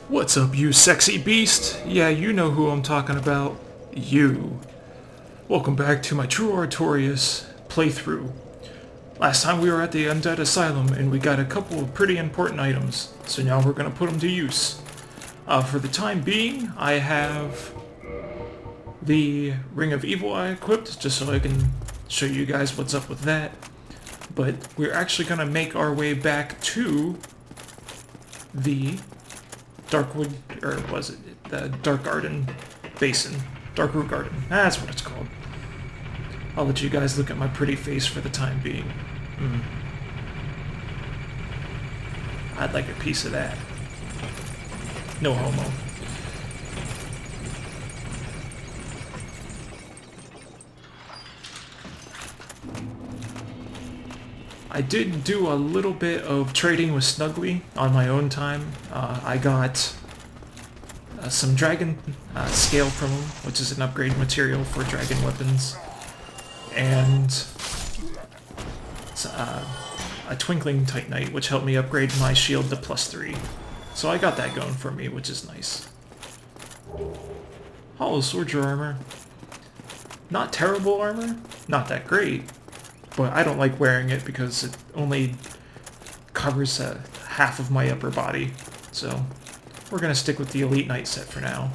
What's up, you sexy beast? Yeah, you know who I'm talking about. You. Welcome back to my True Artorias playthrough. Last time we were at the Undead Asylum and we got a couple of pretty important items, so now we're going to put them to use. For the time being, I have the Ring of Evil I equipped, just so I can show you guys what's up with that. But we're actually going to make our way back to the Darkwood, or was it the Dark Garden Basin? Darkroot Garden. That's what it's called. I'll let you guys look at my pretty face for the time being. I'd like a piece of that. No homo. I did do a little bit of trading with Snuggly on my own time. I got some dragon scale from him, which is an upgrade material for dragon weapons, and a twinkling titanite, which helped me upgrade my shield to +3. So I got that going for me, which is nice. Hollow soldier armor. Not terrible armor, not that great. But I don't like wearing it because it only covers half of my upper body. So we're going to stick with the Elite Knight set for now.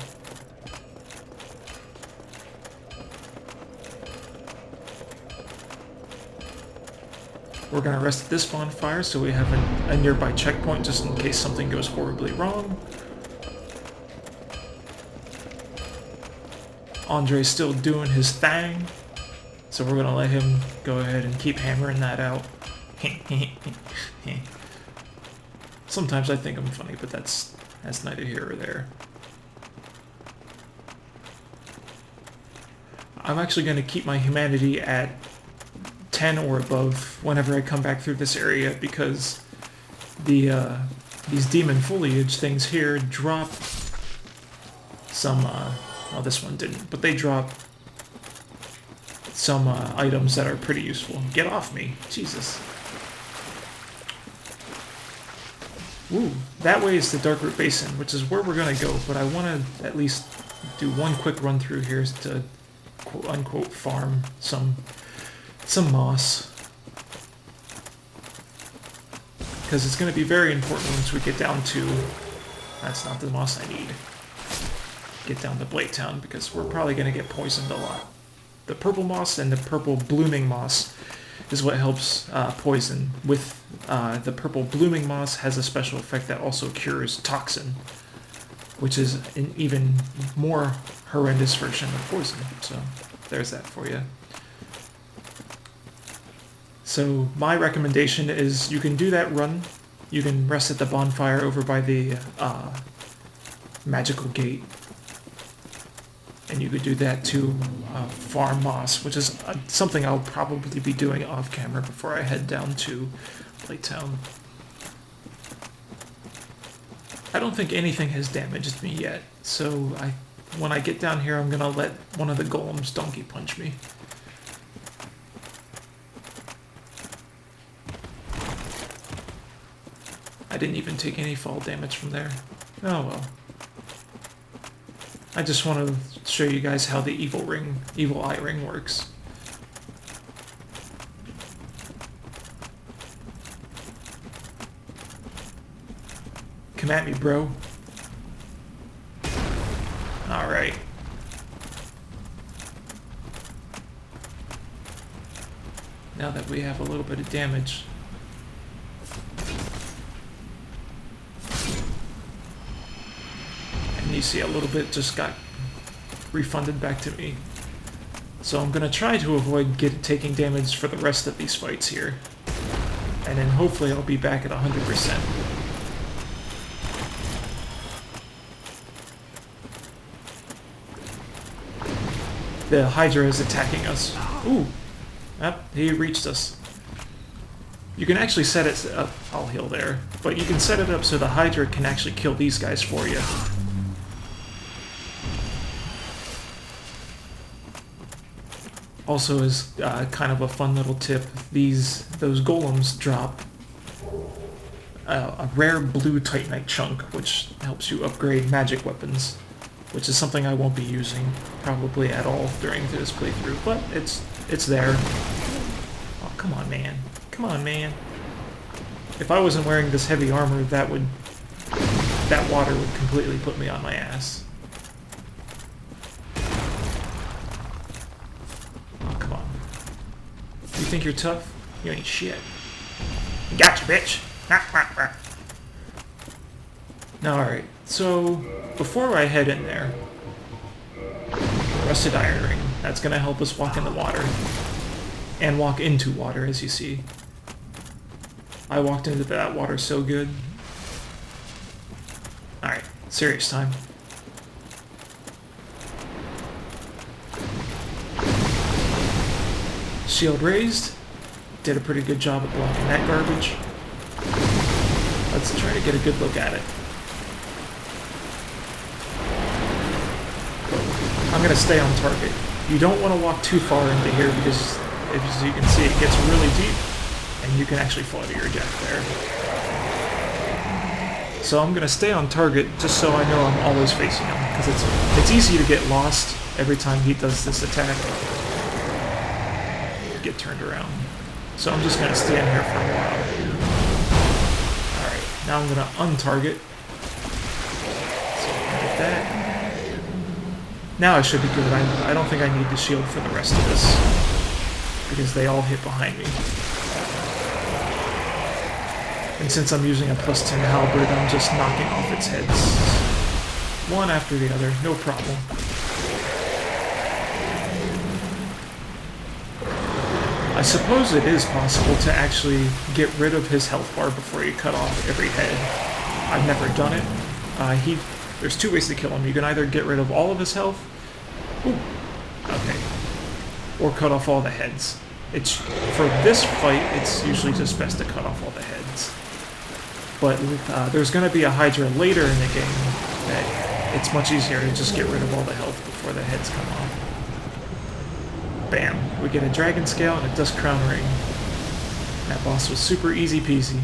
We're going to rest at this bonfire so we have a nearby checkpoint just in case something goes horribly wrong. Andre's still doing his thing. So we're going to let him go ahead and keep hammering that out. Sometimes I think I'm funny, but that's neither here or there. I'm actually going to keep my humanity at 10 or above whenever I come back through this area because these demon foliage things here drop some, well, this one didn't, but they drop some items that are pretty useful. Get off me. Jesus. Ooh, that way is the Darkroot Basin, which is where we're going to go, but I want to at least do one quick run through here to quote-unquote farm some moss. Because it's going to be very important once we get down to... That's not the moss I need. Get down to Blade Town, because we're probably going to get poisoned a lot. The purple moss and the purple blooming moss is what helps poison. With the purple blooming moss has a special effect that also cures toxin, which is an even more horrendous version of poison. So there's that for you. So my recommendation is you can do that run. You can rest at the bonfire over by the magical gate. And you could do that to farm moss, which is something I'll probably be doing off camera before I head down to Playtown. I don't think anything has damaged me yet, so when I get down here I'm gonna let one of the golems donkey punch me. I didn't even take any fall damage from there. Oh well. I just want to show you guys how the evil eye ring works. Come at me, bro. Alright. Now that we have a little bit of damage. You see a little bit just got refunded back to me. So I'm going to try to avoid taking damage for the rest of these fights here. And then hopefully I'll be back at 100%. The HYDRA is attacking us. Ooh. Yep, he reached us. You can actually set it up, I'll heal there, but you can set it up so the HYDRA can actually kill these guys for you. Also, as kind of a fun little tip, those golems drop a rare blue Titanite chunk, which helps you upgrade magic weapons, which is something I won't be using probably at all during this playthrough, but it's there. Oh, come on, man. Come on, man. If I wasn't wearing this heavy armor, that water would completely put me on my ass. Oh, come on. You think you're tough? You ain't shit. Gotcha, bitch! Now, alright, so before I head in there, rusted iron ring. That's gonna help us walk in the water. And walk into water, as you see. I walked into that water so good. Alright, serious time. Shield raised. Did a pretty good job at blocking that garbage. Let's try to get a good look at it. I'm going to stay on target. You don't want to walk too far into here because, as you can see, it gets really deep and you can actually fall to your death there. So I'm going to stay on target just so I know I'm always facing him, because it's easy to get lost every time he does this attack. Get turned around. So I'm just going to stand here for a while. Alright, now I'm going to untarget. So I can get that. Now I should be good. I don't think I need the shield for the rest of this, because they all hit behind me. And since I'm using a +10 halberd, I'm just knocking off its heads. One after the other, no problem. I suppose it is possible to actually get rid of his health bar before you cut off every head. I've never done it. There's two ways to kill him. You can either get rid of all of his health, or cut off all the heads. For this fight, it's usually just best to cut off all the heads. But there's going to be a HYDRA later in the game that it's much easier to just get rid of all the health before the heads come off. Bam. We get a dragon scale and a dust crown ring. That boss was super easy peasy.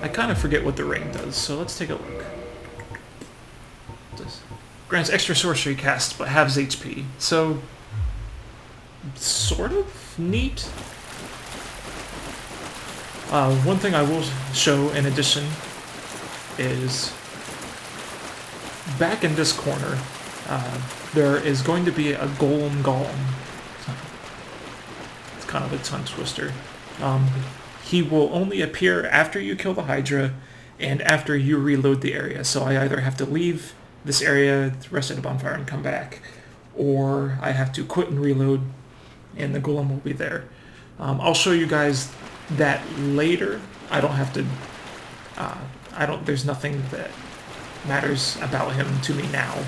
I kind of forget what the ring does, so let's take a look. This grants extra sorcery cast, but halves HP. So, sort of neat. One thing I will show in addition is back in this corner, there is going to be a golem. It's kind of a tongue twister. He will only appear after you kill the HYDRA and after you reload the area. So I either have to leave this area, rest at a bonfire, and come back, or I have to quit and reload, and the golem will be there. I'll show you guys that later. I don't have to. There's nothing that matters about him to me now.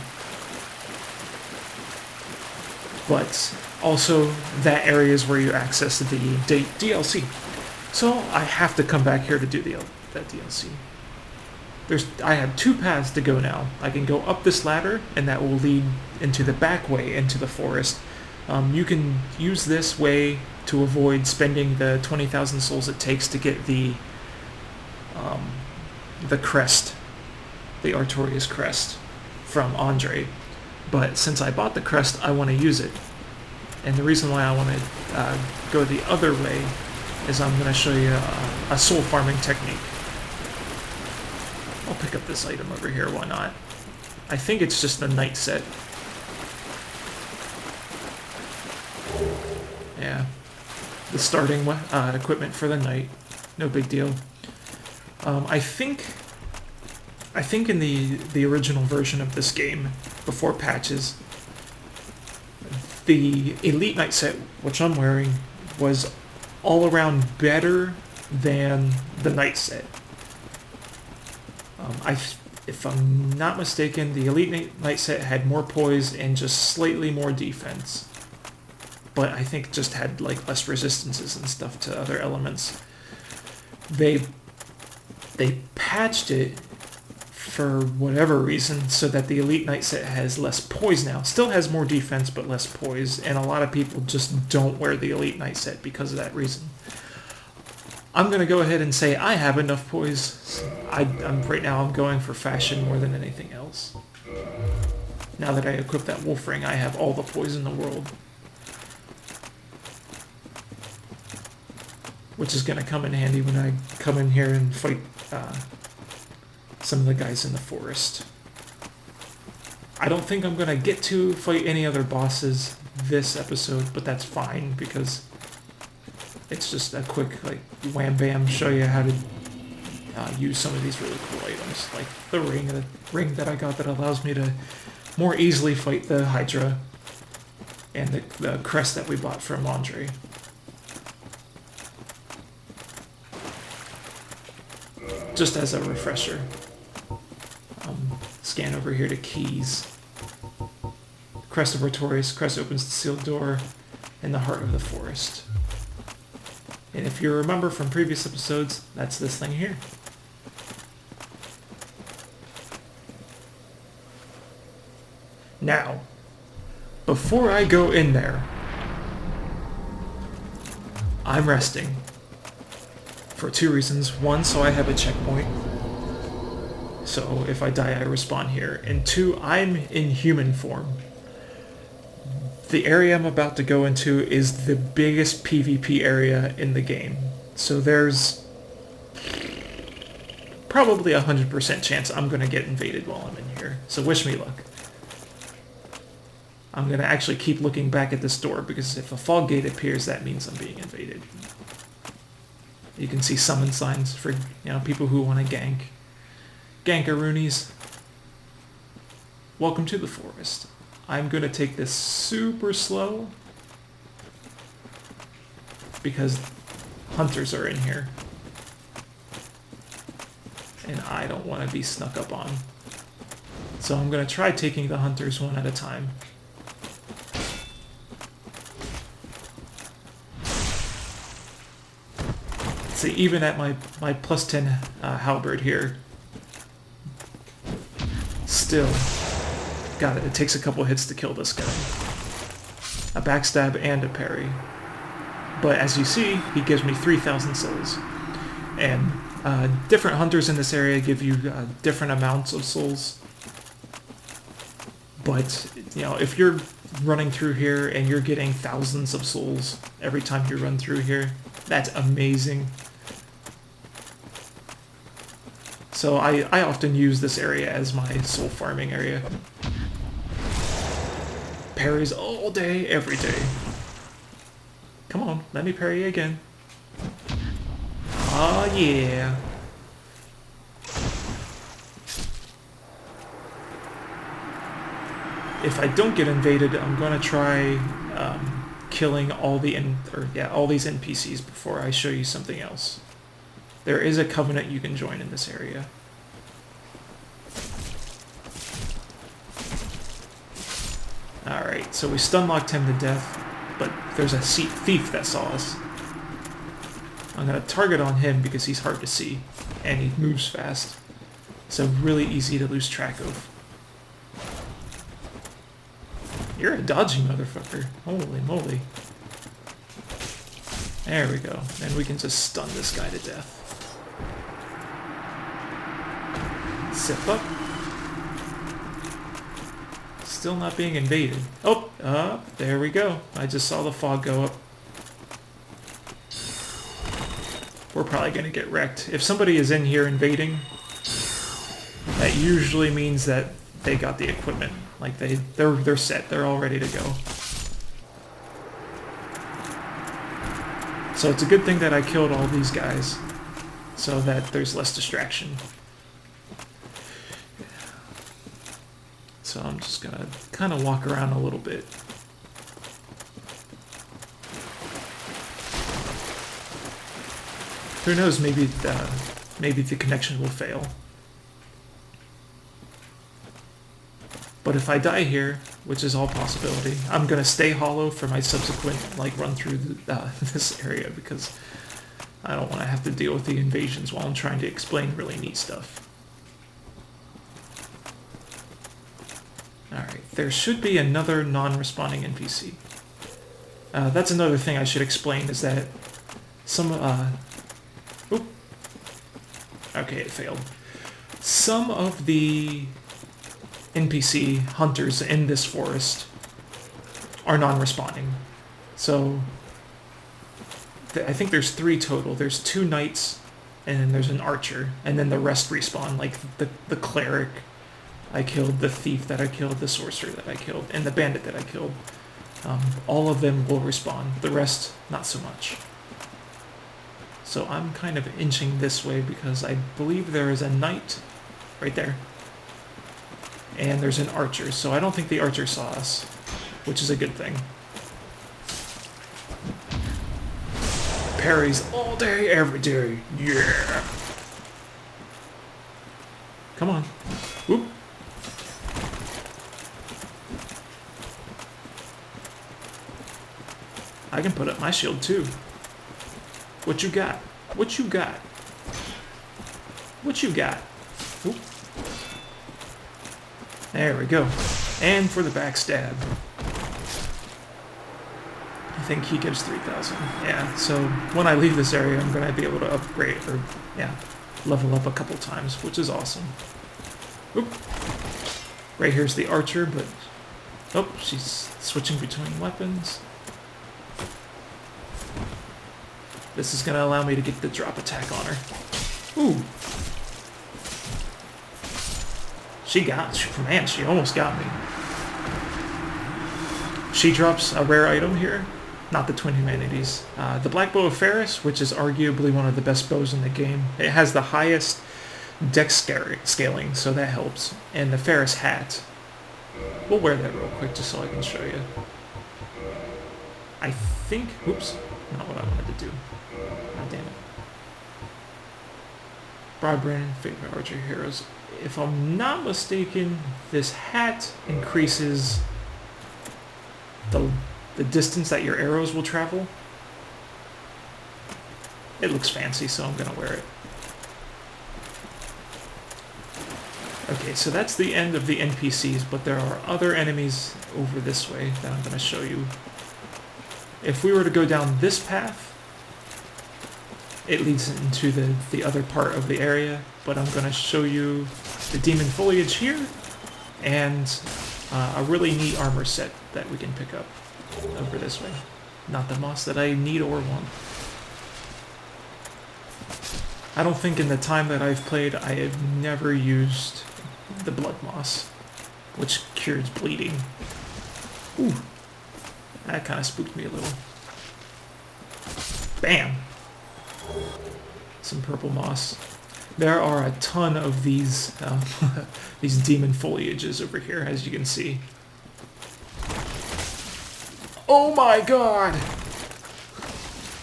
But also, that area is where you access the DLC. So I have to come back here to do that DLC. I have two paths to go now. I can go up this ladder, and that will lead into the back way into the forest. You can use this way to avoid spending the 20,000 souls it takes to get the crest, the Artorias crest from Andre. But since I bought the crest, I want to use it. And the reason why I want to go the other way is I'm going to show you a soul farming technique. I'll pick up this item over here, why not? I think it's just the night set. Yeah. The starting equipment for the night. No big deal. I think in the original version of this game, before patches, the Elite Night set, which I'm wearing, was all around better than the night set. If I'm not mistaken, the Elite Night set had more poise and just slightly more defense. But I think just had like less resistances and stuff to other elements. They patched it for whatever reason so that the Elite Night set has less poise now. Still has more defense but less poise, and a lot of people just don't wear the Elite Night set because of that reason. I'm gonna go ahead and say I have enough poise. Right now I'm going for fashion more than anything else. Now that I equip that wolf ring, I have all the poise in the world. Which is gonna come in handy when I come in here and fight some of the guys in the forest. I don't think I'm gonna get to fight any other bosses this episode, but that's fine because it's just a quick, like, wham bam, show you how to use some of these really cool items, like the ring that I got that allows me to more easily fight the HYDRA, and the crest that we bought from Andre. Just as a refresher. Scan over here to keys. Crest of Artorias. Crest opens the sealed door in the heart of the forest. And if you remember from previous episodes, that's this thing here. Now, before I go in there, I'm resting. For two reasons. One, so I have a checkpoint. So if I die, I respawn here. And two, I'm in human form. The area I'm about to go into is the biggest PvP area in the game. So there's probably 100% chance I'm going to get invaded while I'm in here. So wish me luck. I'm going to actually keep looking back at this door because if a fog gate appears, that means I'm being invaded. You can see summon signs for, people who want to gank. Gankaroonies. Welcome to the forest. I'm going to take this super slow because hunters are in here. And I don't want to be snuck up on. So I'm going to try taking the hunters one at a time. See, even at my plus 10 halberd here, still got it. It takes a couple hits to kill this guy. A backstab and a parry. But as you see, he gives me 3,000 souls. And different hunters in this area give you different amounts of souls. But, if you're running through here and you're getting thousands of souls every time you run through here, that's amazing. So I often use this area as my soul farming area. Parries all day, every day. Come on, let me parry again. Oh yeah. If I don't get invaded, I'm gonna try killing all these NPCs before I show you something else. There is a covenant you can join in this area. Alright, so we stun-locked him to death, but there's a thief that saw us. I'm going to target on him because he's hard to see, and he moves fast. So really easy to lose track of. You're a dodgy motherfucker. Holy moly. There we go. And we can just stun this guy to death. Zip up. Still not being invaded. Oh, there we go. I just saw the fog go up. We're probably going to get wrecked. If somebody is in here invading, that usually means that they got the equipment. Like they're set. They're all ready to go. So it's a good thing that I killed all these guys so that there's less distraction. So I'm just gonna kind of walk around a little bit. Who knows, maybe the connection will fail. But if I die here, which is all possibility, I'm gonna stay hollow for my subsequent run through this area because I don't want to have to deal with the invasions while I'm trying to explain really neat stuff. Alright, there should be another non-responding NPC. That's another thing I should explain, is that some Okay, it failed. Some of the NPC hunters in this forest are non-responding. So I think there's 3 total. There's 2 knights, and then there's an archer, and then the rest respawn, like the cleric I killed, the thief that I killed, the sorcerer that I killed, and the bandit that I killed. All of them will respawn. The rest, not so much. So I'm kind of inching this way because I believe there is a knight right there. And there's an archer, so I don't think the archer saw us, which is a good thing. Parries all day, every day. Yeah! Come on. Whoop. I can put up my shield too. What you got? What you got? What you got? Oop. There we go. And for the backstab. I think he gives 3,000. Yeah, so when I leave this area, I'm going to be able to upgrade, or, yeah, level up a couple times, which is awesome. Oop. Right here's the archer, but... Oh, she's switching between weapons. This is going to allow me to get the drop attack on her. Ooh. Man, she almost got me. She drops a rare item here. Not the Twin Humanities. The Black Bow of Ferris, which is arguably one of the best bows in the game. It has the highest dex scaling, so that helps. And the Ferris hat. We'll wear that real quick just so I can show you. I think... Oops. Not what I wanted to do. God damn it. Broadbrand, favorite archer heroes. If I'm not mistaken, this hat increases the distance that your arrows will travel. It looks fancy, so I'm going to wear it. Okay, so that's the end of the NPCs, but there are other enemies over this way that I'm going to show you. If we were to go down this path, it leads into the other part of the area, but I'm going to show you the demon foliage here, and a really neat armor set that we can pick up over this way. Not the moss that I need or want. I don't think in the time that I've played I have never used the blood moss, which cures bleeding. Ooh, that kind of spooked me a little. Bam! Some purple moss. There are a ton of these these demon foliages over here, as you can see. Oh my god!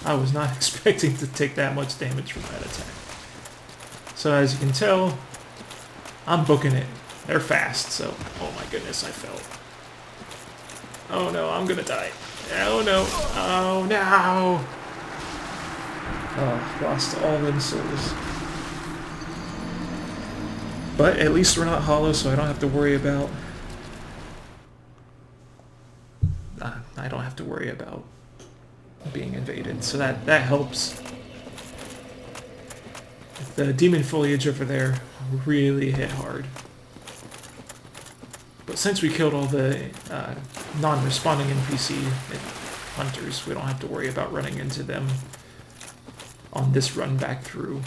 I was not expecting to take that much damage from that attack. So as you can tell, I'm booking it. They're fast, so... Oh my goodness, I fell. Oh no, I'm gonna die. Oh no. Oh no! Oh, lost all them souls. But at least we're not hollow, so I don't have to worry about... I don't have to worry about being invaded, so that helps. The demon foliage over there really hit hard. But since we killed all the non-responding NPC hunters, we don't have to worry about running into them on this run back through.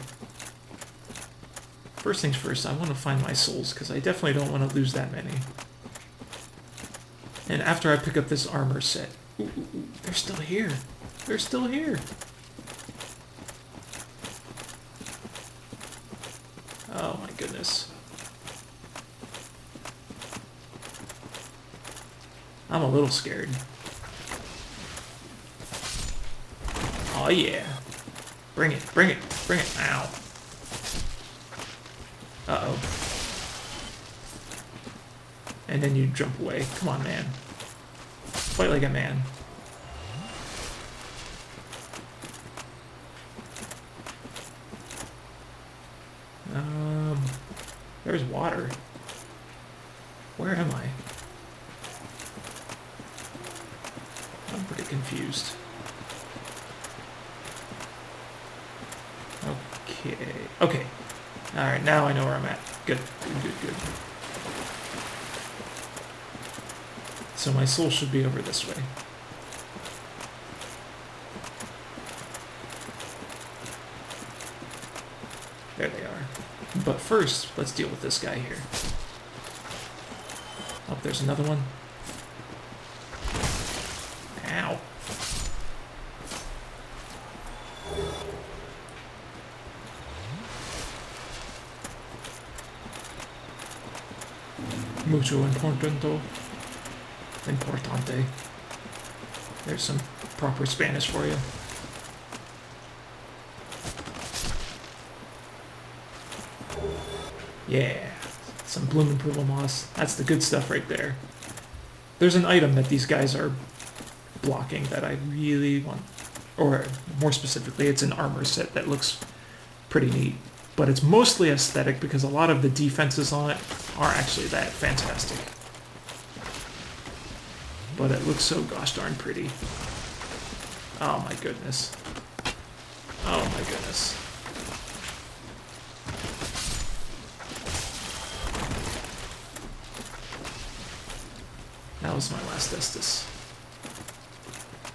First things first, I want to find my souls, because I definitely don't want to lose that many. And after I pick up this armor set... Ooh, they're still here. They're still here. Oh my goodness. I'm a little scared. Oh yeah. Bring it, bring it, bring it. Ow. Uh-oh. And then you jump away. Come on, man. Fight like a man. There's water. Where am I? I'm pretty confused. Okay. Okay. Alright, now I know where I'm at. Good. Good. So my soul should be over this way. There they are. But first, let's deal with this guy here. Oh, there's another one. Ow. Mucho importante. There's some proper Spanish for you. Yeah, some bloomin' purple moss. That's the good stuff right there. There's an item that these guys are blocking that I really want. Or more specifically, it's an armor set that looks pretty neat. But it's mostly aesthetic because a lot of the defenses on it are actually that fantastic. But it looks so gosh darn pretty. Oh my goodness. Oh my goodness. That was my last Estus.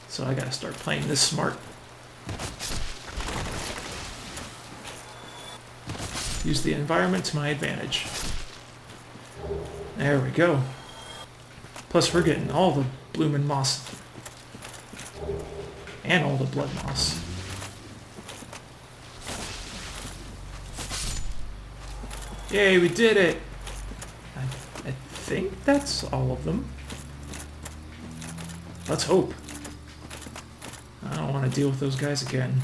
So I gotta start playing this smart. Use the environment to my advantage. There we go. Plus we're getting all the bloomin' moss. And all the blood moss. Yay, we did it! I think that's all of them. Let's hope. I don't want to deal with those guys again.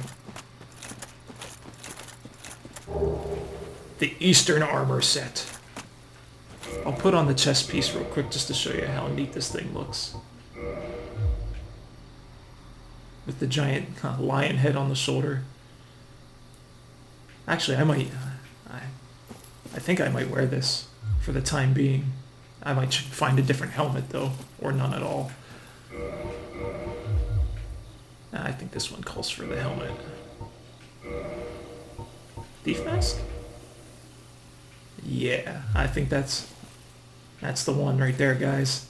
The Eastern Armor Set. I'll put on the chest piece real quick just to show you how neat this thing looks. With the giant lion head on the shoulder. Actually, I think I might wear this for the time being. I might find a different helmet though, or none at all. I think this one calls for the helmet. Thief mask? Yeah, I think that's the one right there, guys.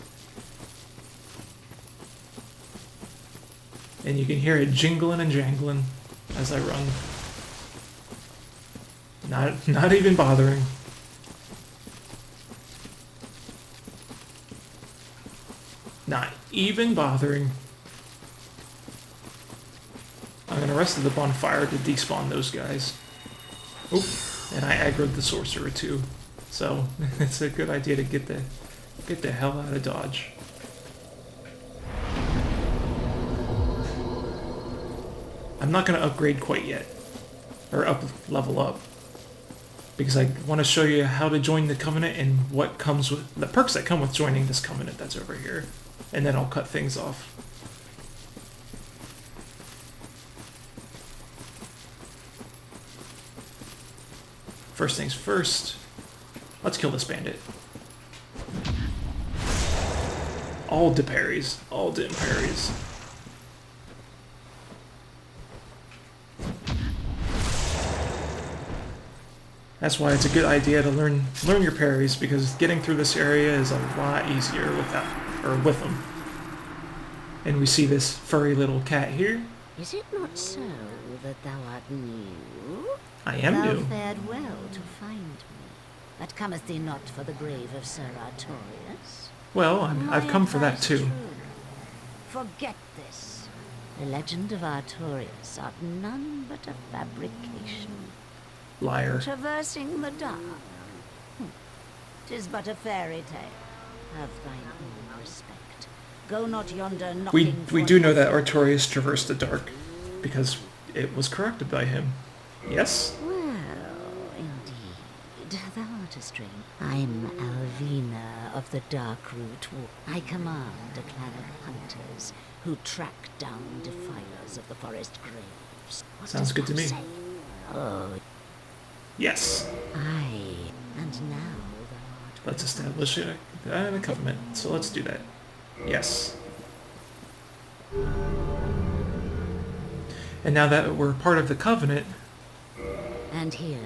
And you can hear it jingling and jangling as I run. Not even bothering. Not even bothering. I'm gonna rest of the bonfire to despawn those guys. Oop, and I aggroed the sorcerer too. So it's a good idea to get the hell out of Dodge. I'm not gonna upgrade quite yet. Or level up. Because I want to show you how to join the Covenant and what comes with the perks that come with joining this Covenant that's over here. And then I'll cut things off. First things first, let's kill this bandit. All dim parries. All dim parries. That's why it's a good idea to learn your parries, because getting through this area is a lot easier with them. And we see this furry little cat here. Is it not so that thou art new? I am thou new. fared well to find me, but cometh thee not for the grave of Sir Artorias? Well, I've come for that advice too. true. Forget this. The legend of Artorias art none but a fabrication. Liar. Traversing the dark. 'Tis but a fairy tale. Have thine own respect. Go not yonder knocking. We do know that Artorias traversed the dark, because it was corrupted by him. Yes? Well, indeed. Thou art a strange. I'm Alvina of the Dark Root. I command a clan of hunters who track down defilers of the forest graves. What Sounds dost good to thou me. say? Oh, Yes. aye. And now thou art. Let's establish a covenant. So let's do that. Yes. And now that we're part of the covenant, And here,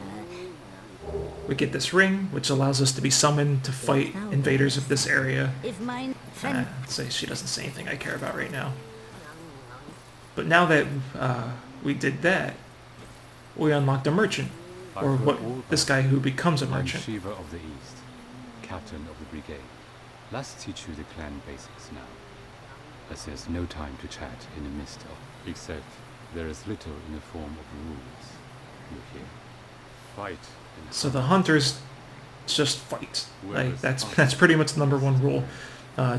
we get this ring, which allows us to be summoned to fight invaders of this area. If mine friend Say she doesn't say anything I care about right now. But now that we did that, we unlocked a merchant, or this guy who becomes a merchant. I'm Shiva of the East, captain of the brigade. Let's teach you the clan basics now, as there's no time to chat in the midst of. Except there is little in the form of rules. You hear? Fight. So the hunters just fight. Like that's pretty much the #1 rule.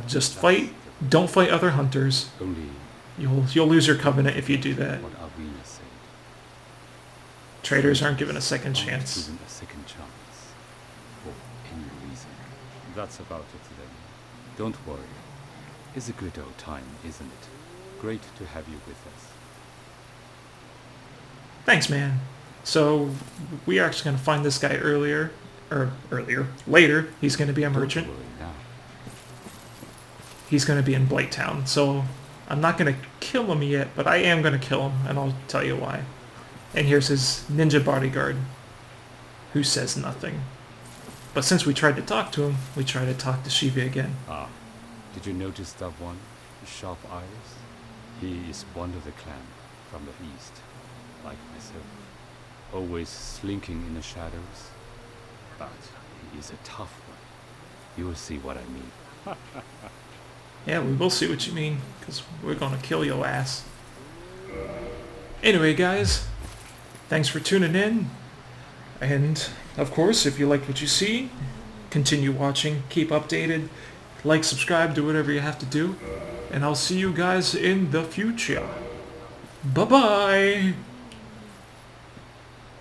Just fight. Don't fight other hunters. Only You'll lose your covenant if you do that. what Artorias said. Traders aren't given a second Aren't chance. given a second chance. For any reason. That's about it then. Don't worry. It's a good old time, isn't it? Great to have you with us. Thanks, man. So we are actually going to find this guy later. He's going to be a merchant. Don't worry now. He's going to be in Blighttown. So I'm not going to kill him yet, but I am going to kill him, and I'll tell you why. And here's his ninja bodyguard, who says nothing. But since we tried to talk to him, we try to talk to Shiva again. Ah, did you notice that one? Sharp eyes? He is one of the clan from the east, like myself. Always slinking in the shadows. But he is a tough one. You will see what I mean. Yeah, we will see what you mean, because we're going to kill your ass. Anyway, guys, thanks for tuning in. And, of course, if you like what you see, continue watching, keep updated, like, subscribe, do whatever you have to do. And I'll see you guys in the future. Bye-bye!